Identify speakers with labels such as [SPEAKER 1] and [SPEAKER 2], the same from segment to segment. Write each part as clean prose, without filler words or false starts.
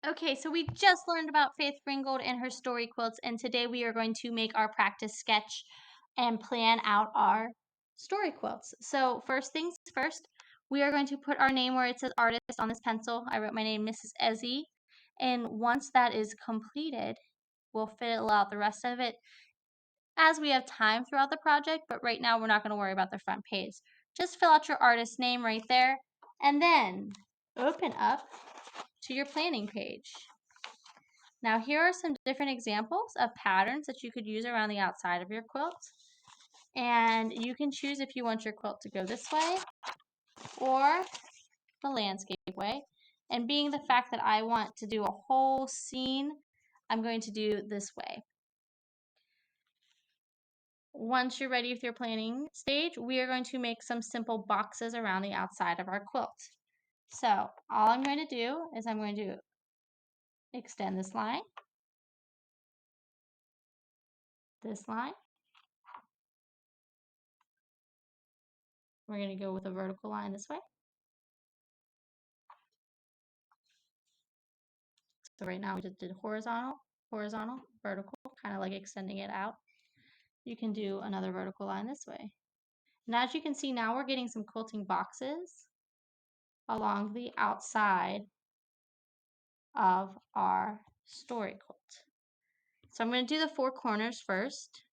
[SPEAKER 1] Okay, so we just learned about Faith Ringgold and her story quilts, and today we are going to make our practice sketch and plan out our story quilts. So first things first, we are going to put our name where it says artist on this pencil. I wrote my name, Mrs. Ezzy, and once that is completed, we'll fill out the rest of it as we have time throughout the project, but right now we're not going to worry about the front page. Just fill out your artist name right there, and then open up to your planning page. Now here are some different examples of patterns that you could use around the outside of your quilt. And you can choose if you want your quilt to go this way or the landscape way. And being the fact that I want to do a whole scene, I'm going to do this way. Once you're ready with your planning stage, we are going to make some simple boxes around the outside of our quilt. So all I'm going to do is I'm going to extend this line, we're going to go with a vertical line this way. So right now we just did horizontal, vertical, kind of like extending it out. You can do another vertical line this way. And as you can see, now we're getting some quilting boxes along the outside of our story quilt. So I'm going to do the four corners first.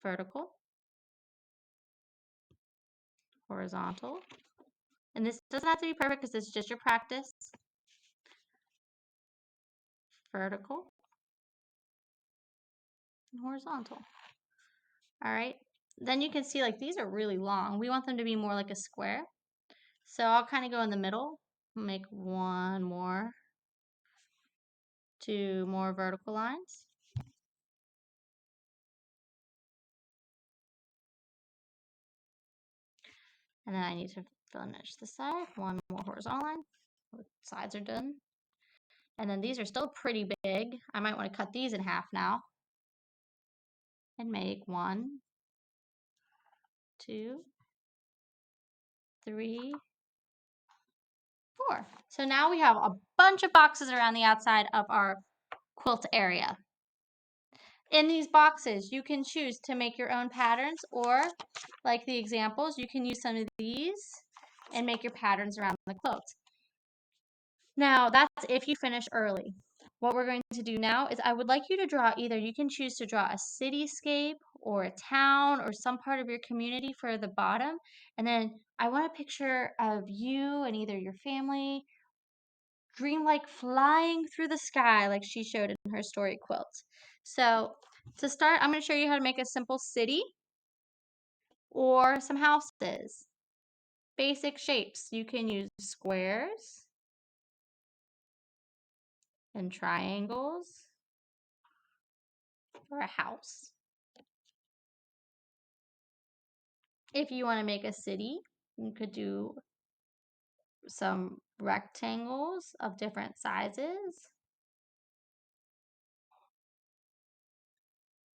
[SPEAKER 1] Vertical, horizontal. And this doesn't have to be perfect because it's just your practice. Vertical and horizontal. All right. Then you can see like these are really long. We want them to be more like a square. So I'll kind of go in the middle, make one more, two more vertical lines. And then I need to finish the side, one more horizontal line. The sides are done. And then these are still pretty big. I might want to cut these in half now and make one, two, three, four. So now we have a bunch of boxes around the outside of our quilt area. In these boxes, you can choose to make your own patterns, or like the examples, you can use some of these and make your patterns around the quilt. Now, that's if you finish early. What we're going to do now is I would like you to draw either, you can choose to draw a cityscape or a town or some part of your community for the bottom. And then I want a picture of you and either your family dreamlike flying through the sky like she showed in her story quilt. So to start, I'm going to show you how to make a simple city or some houses. Basic shapes. You can use squares and triangles for a house. If you want to make a city, you could do some rectangles of different sizes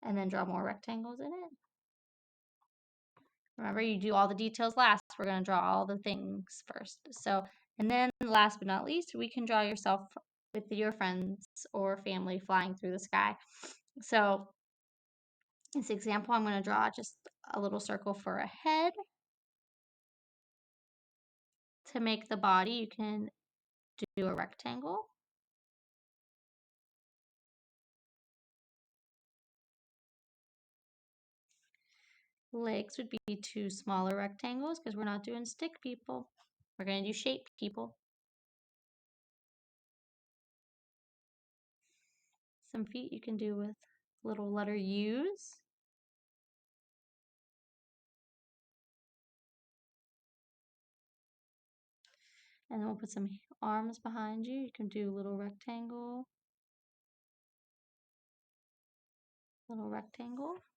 [SPEAKER 1] and then draw more rectangles in it. Remember, you do all the details last. We're going to draw all the things first. So, and then last but not least, we can draw yourself with your friends or family flying through the sky. So, this example, I'm going to draw just a little circle for a head. To make the body, you can do a rectangle. Legs would be two smaller rectangles because we're not doing stick people. We're going to do shape people. Some feet you can do with little letter U's. And then we'll put some arms behind you. You can do little rectangle,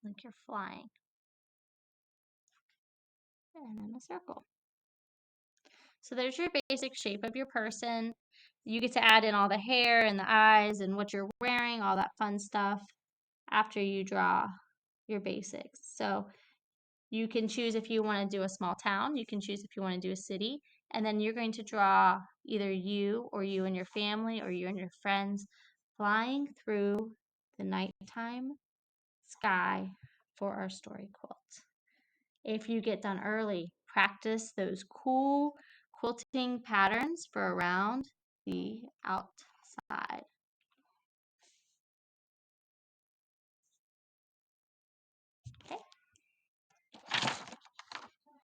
[SPEAKER 1] like you're flying. And then a circle. So there's your basic shape of your person. You get to add in all the hair and the eyes and what you're wearing, all that fun stuff after you draw your basics. So you can choose if you want to do a small town. You can choose if you want to do a city. And then you're going to draw either you or you and your family or you and your friends, flying through the nighttime sky for our story quilt. If you get done early, practice those cool quilting patterns for around the outside.